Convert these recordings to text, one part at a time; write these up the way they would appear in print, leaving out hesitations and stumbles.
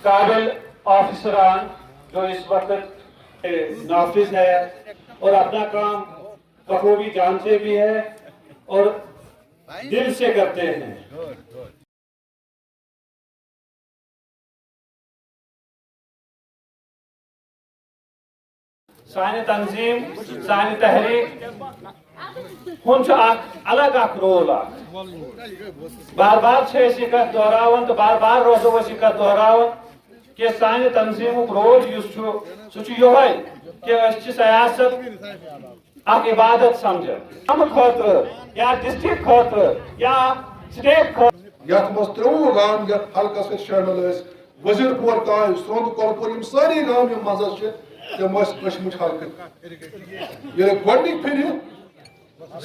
काबिल ऑफिसरान जो इस वक्त नाफिज है और अपना काम बखूबी जानते भी है और दिल से करते हैं। सानी तंजीम सानी तहरीक हुन अलग रोल बार बार दोहरावन तो बार बार रोजो दोहरावन कि सानी तंजीम रोल सह कि सियासत अख इबादत समझ खतर या डिस्ट्रिक्ट खतर या स्टेट त्रोवु गाम हल्कस शामिल वजीरपुर ताय सोंद कलपुर सारे गाम मज तम कश्मीर हल्क ये गोडनिक फिर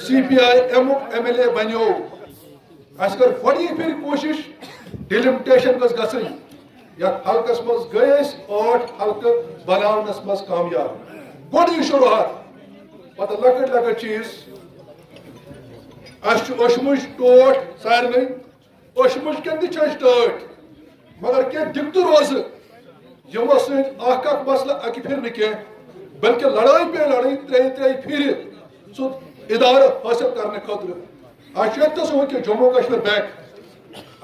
CPI MLA बनो अस कर गोडनिक फिर कोशिश डिलिमिटेशन गस हल्कस मज गए 8 हल्क बनावनस मज कामयाब गोडनिक शुरुआत पता लकट लकट चीज अशमुज टोट सारे अशमुज कन टट मगर क्या दिक्कत रोज यमो सख मसला अकि फिर न बल्कि लड़ाई पे लड़ाई त्रे फिर सो इदार हासिल करने खतर हो कि जम्मू कश्मीर बैंक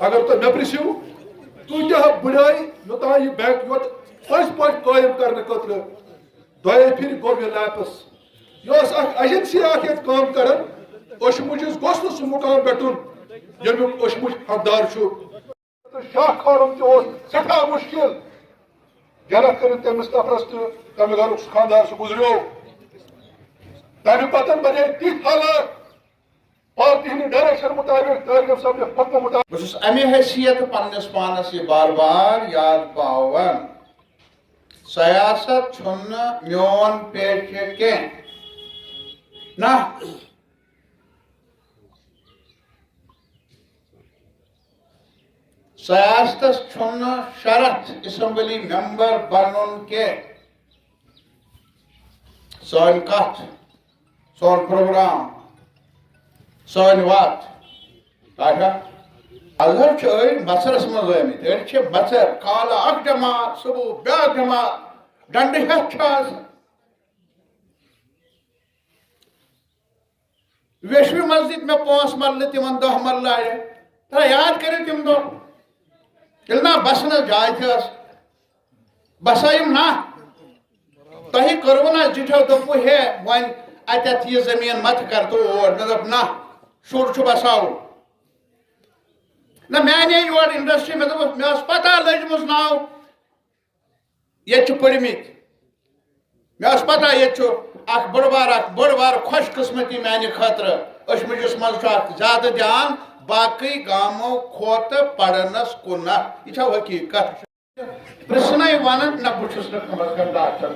अगर तुम मे पृछिव तूह बुराई योतान यह बैंक योत पज पज कायम करने खतर दो फिर गो यह लैपस यह एजेंसी काम कर अशमुजिस गोस न सह मुकाम बेटुन यमुक अशमुज हकदार शाह खानम सठा मुश्किल जनक कर तमिस नफरस तम घर खानदार गुजरो तम पतन बने तिथ हालात पार्टी हंद डायरेक्शन मुताबिक तारिक साहब फतवा मुताबिक बस अमे हैसियत पन्नस पानस ये बार बार याद पावन सियासत छुन्न म्योन पेश के ना सियासत छुन्न शरत असम्बली मेंबर बनन के सन कथ सन प्रोग्राम सन वात आशा अजहर मसरस मज अड़ मसर काला अख जमात सुबह ब्या जमात डंड हेथ वेशवी मस्जिद में 5 मरल तिमन 10 मरल आए याद करो तिम दो ना बसन जाय बसायम ना तह करो ना जिठो दपु हे वन अत यह जमीन मत कर तो और दप ना शुर बसाव ना मे योर इंडस्ट्री में दप मे पता लजम नाव ये पढ़मित मे पता ये बड़ बार खुश किस्मती माने खतर अशमुजिस मज ज्यादा ध्यान बाकी गामों खोत पढ़नस कुन यह हकीकत प्रश्न वन न बुस डॉक्टर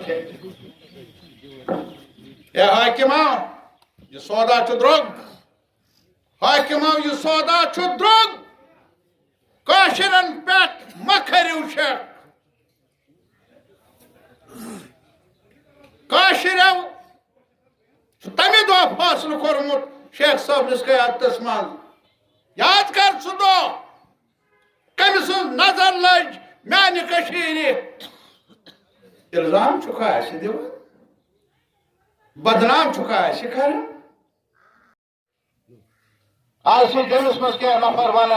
ए हाकिमा यह सौदा द्रोग हाकिमा यह सौदा द्रोग काशिरन पे मखरिव शेख काशिरव तमे दो फैसल कोरमुत शेख साहब क़यादतस मज याद कर सो दो कमिस नजर लज माने इल्जाम चुका दिव बदनाम चुका कर आज दिल्स मज क्या नफर वन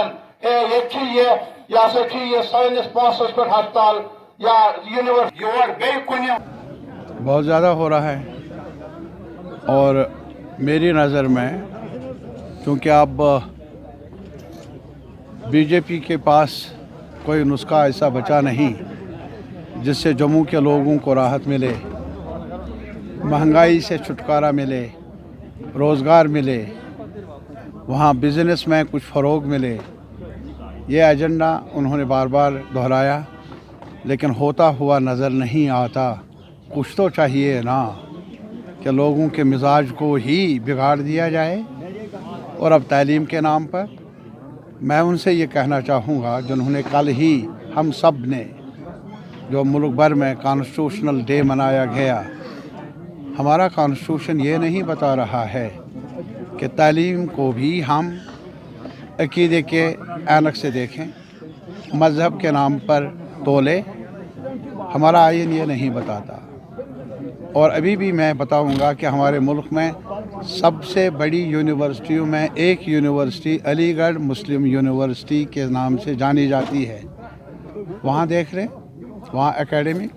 ये साइंस पासस पे हस्पताल या यूनिवर्सिटी योर बे कुन बहुत ज़्यादा हो रहा है और मेरी नज़र में क्योंकि अब बीजेपी के पास कोई नुस्खा ऐसा बचा नहीं जिससे जम्मू के लोगों को राहत मिले, महंगाई से छुटकारा मिले, रोज़गार मिले, वहाँ बिज़नेस में कुछ फ़रोग मिले। ये एजेंडा उन्होंने बार बार दोहराया लेकिन होता हुआ नज़र नहीं आता। कुछ तो चाहिए ना कि लोगों के मिजाज को ही बिगाड़ दिया जाए। और अब तालीम के नाम पर मैं उनसे ये कहना चाहूँगा, जिन्होंने कल ही हम सब ने जो मुल्क भर में कॉन्स्टिट्यूशनल डे मनाया गया, हमारा कॉन्स्टिट्यूशन ये नहीं बता रहा है कि तालीम को भी हम अकीदे के ऐनक से देखें, मज़हब के नाम पर तोले हमारा आईन ये नहीं बताता। और अभी भी मैं बताऊंगा कि हमारे मुल्क में सबसे बड़ी यूनिवर्सिटियों में एक यूनिवर्सिटी अलीगढ़ मुस्लिम यूनिवर्सिटी के नाम से जानी जाती है। वहाँ देख लें, वहाँ एकेडमिक,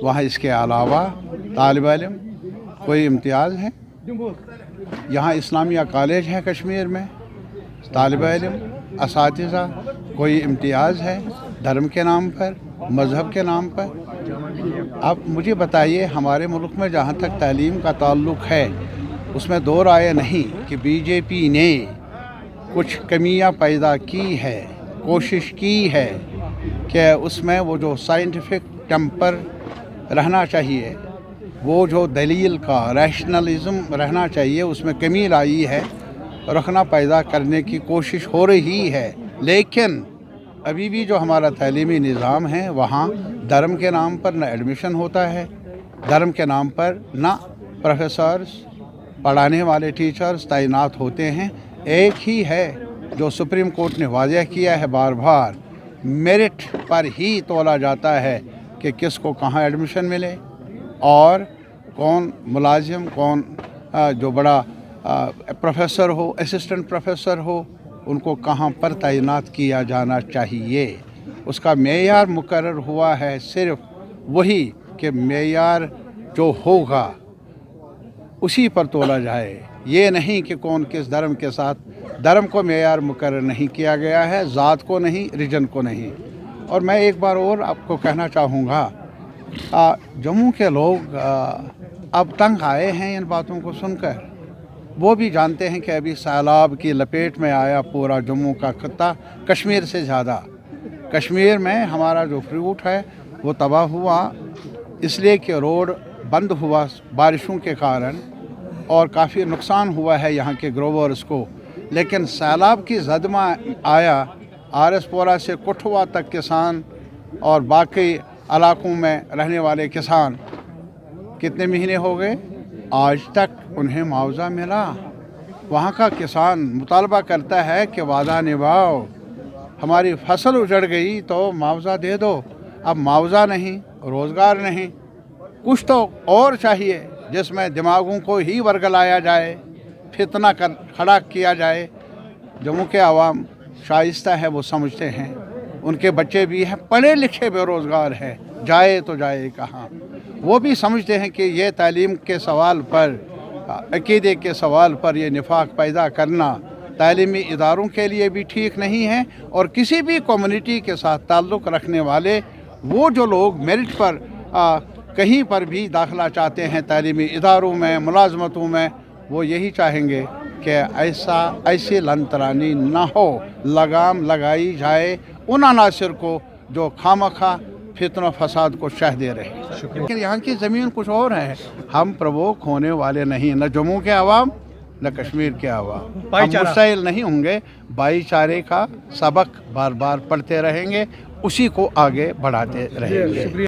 वहाँ इसके अलावा तालिब इल्म कोई इम्तियाज़ है। यहाँ इस्लामिया कॉलेज है कश्मीर में, तालिब इल्म असातिज़ा कोई इम्तियाज़ है धर्म के नाम पर, मज़हब के नाम पर। अब मुझे बताइए, हमारे मुल्क में जहाँ तक तालीम का ताल्लुक़ है उसमें दो राय नहीं कि बीजेपी ने कुछ कमियां पैदा की है, कोशिश की है कि उसमें वो जो साइंटिफिक टेम्पर रहना चाहिए, वो जो दलील का रैशनलिज्म रहना चाहिए, उसमें कमी लाई है, रखना पैदा करने की कोशिश हो रही है। लेकिन अभी भी जो हमारा तालीमी निज़ाम है वहाँ धर्म के नाम पर न एडमिशन होता है, धर्म के नाम पर ना प्रोफेसर्स पढ़ाने वाले टीचर्स तैनात होते हैं। एक ही है जो सुप्रीम कोर्ट ने वाज़ह किया है बार बार, मेरिट पर ही तोला जाता है कि किसको कहाँ एडमिशन मिले और कौन मुलाजिम, कौन जो बड़ा प्रोफेसर हो, असिस्टेंट प्रोफेसर हो, उनको कहाँ पर तैनात किया जाना चाहिए। उसका मेयार मुकर्रर हुआ है सिर्फ वही कि मेयार जो होगा उसी पर तोला जाए, ये नहीं कि कौन किस धर्म के साथ। धर्म को मेयार मुकर्रर नहीं किया गया है, ज़ात को नहीं, रिजन को नहीं। और मैं एक बार और आपको कहना चाहूँगा, जम्मू के लोग अब तंग आए हैं इन बातों को सुनकर। वो भी जानते हैं कि अभी सैलाब की लपेट में आया पूरा जम्मू का खत्ता, कश्मीर से ज़्यादा। कश्मीर में हमारा जो फ्रूट है वो तबाह हुआ इसलिए कि रोड बंद हुआ बारिशों के कारण और काफ़ी नुकसान हुआ है यहाँ के ग्रोवर्स को। लेकिन सैलाब की ज़दमा आया, आरएसपोरा से कुठवा तक किसान और बाकी इलाकों में रहने वाले किसान कितने महीने हो गए, आज तक उन्हें मुआवजा मिला। वहाँ का किसान मुतालबा करता है कि वादा निभाओ, हमारी फसल उजड़ गई तो मुआवजा दे दो। अब मुआवजा नहीं, रोज़गार नहीं, कुछ तो और चाहिए जिसमें दिमागों को ही वर्गलाया जाए, फितना कर खड़ा किया जाए। जम्मू के आवाम शाइस्ता है, वो समझते हैं, उनके बच्चे भी हैं, पढ़े लिखे बेरोज़गार हैं, जाए तो जाए कहाँ। वो भी समझते हैं कि ये तालीम के सवाल पर, अक़ीदे के सवाल पर ये निफाक पैदा करना तालीमी इदारों के लिए भी ठीक नहीं है। और किसी भी कम्युनिटी के साथ ताल्लुक़ रखने वाले वो जो लोग मेरिट पर कहीं पर भी दाखिला चाहते हैं तालीमी इदारों में, मुलाजमतों में, वो यही चाहेंगे कि ऐसी लंतरानी ना हो, लगाम लगाई जाए उन अनासर को जो खामखा फितना फसाद को शह दे रहे हैं। लेकिन यहाँ की ज़मीन कुछ और है, हम प्रवोक होने वाले नहीं, न जम्मू के अवाम न कश्मीर के अवाम। हम मुस्तैल नहीं होंगे, भाईचारे का सबक बार बार पढ़ते रहेंगे, उसी को आगे बढ़ाते रहेंगे।